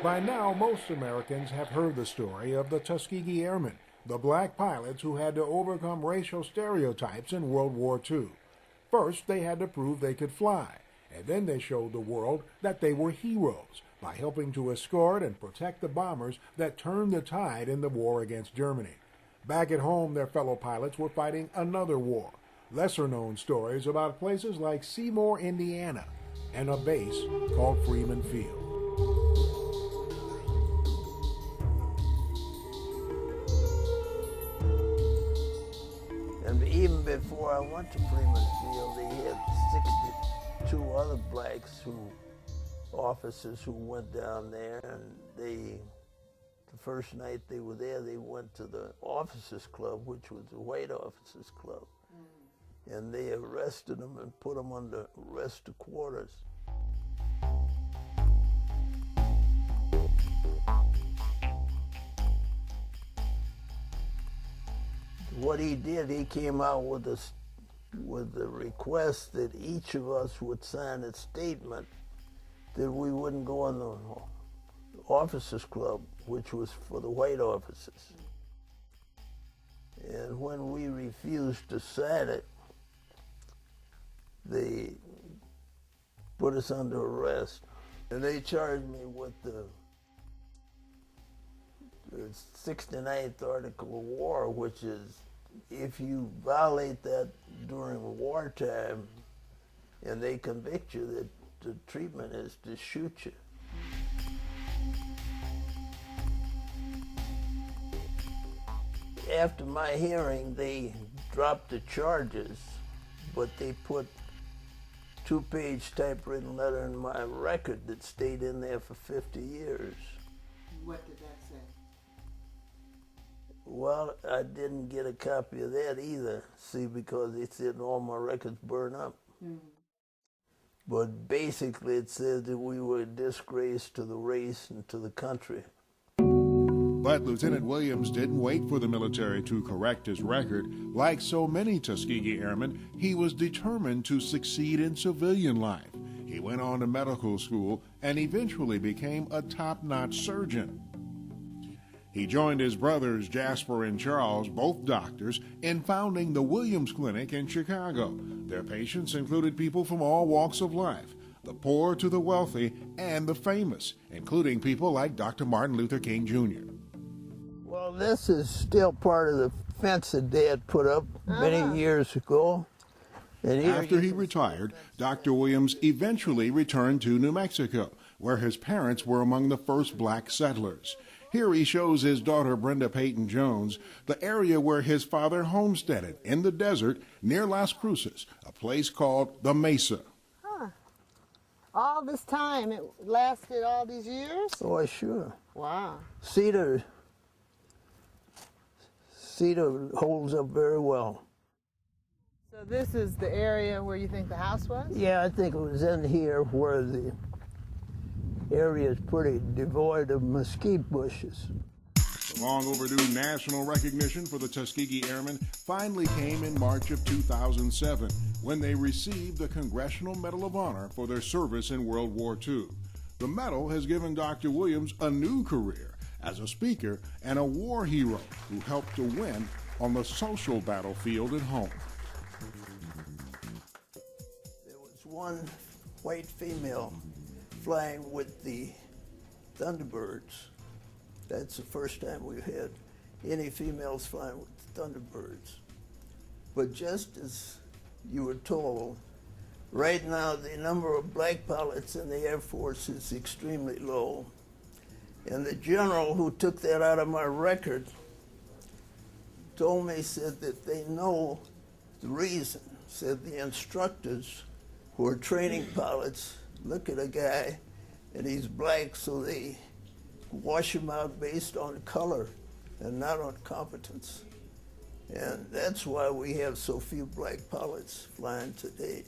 By now, most Americans have heard the story of the Tuskegee Airmen, the black pilots who had to overcome racial stereotypes in World War II. First, they had to prove they could fly, and then they showed the world that they were heroes by helping to escort and protect the bombers that turned the tide in the war against Germany. Back at home, their fellow pilots were fighting another war. Lesser-known stories about places like Seymour, Indiana, and a base called Freeman Field. And even before I went to Freeman Field, they had 62 other blacks officers who went down there, and the first night they were there, they went to the officers club, which was the white officers club. And they arrested them and put them under arrest quarters. What he did, he came out with the request that each of us would sign a statement that we wouldn't go in the officers club, which was for the white officers. And when we refused to sign it, they put us under arrest. And they charged me with the 69th Article of War, which is if you violate that during wartime and they convict you, that the treatment is to shoot you. After my hearing, they dropped the charges, but they put a 2-page typewritten letter in my record that stayed in there for 50 years. What did that say? Well, I didn't get a copy of that either, see, because it said all my records burned up. But basically it said that we were a disgrace to the race and to the country. But Lieutenant Williams didn't wait for the military to correct his record. Like so many Tuskegee Airmen, he was determined to succeed in civilian life. He went on to medical school and eventually became a top-notch surgeon. He joined his brothers Jasper and Charles, both doctors, in founding the Williams Clinic in Chicago. Their patients included people from all walks of life, the poor to the wealthy and the famous, including people like Dr. Martin Luther King Jr. Well, this is still part of the fence that Dad put up many years ago. And after he retired, Dr. Williams eventually returned to New Mexico, where his parents were among the first black settlers. Here he shows his daughter Brenda Peyton Jones the area where his father homesteaded in the desert near Las Cruces, a place called the Mesa. All this time, it lasted all these years? Oh, sure. Wow. Cedar holds up very well. So this is the area where you think the house was? Yeah, I think it was in here where the area is pretty devoid of mesquite bushes. The long overdue national recognition for the Tuskegee Airmen finally came in March of 2007 when they received the Congressional Medal of Honor for their service in World War II. The medal has given Dr. Williams a new career as a speaker and a war hero who helped to win on the social battlefield at home. There was one white female flying with the Thunderbirds. That's the first time we've had any females flying with the Thunderbirds. But just as you were told, right now the number of black pilots in the Air Force is extremely low. And the general who took that out of my record told me, said that they know the reason. Said the instructors who are training pilots look at a guy and he's black, so they wash him out based on color and not on competence. And that's why we have so few black pilots flying today.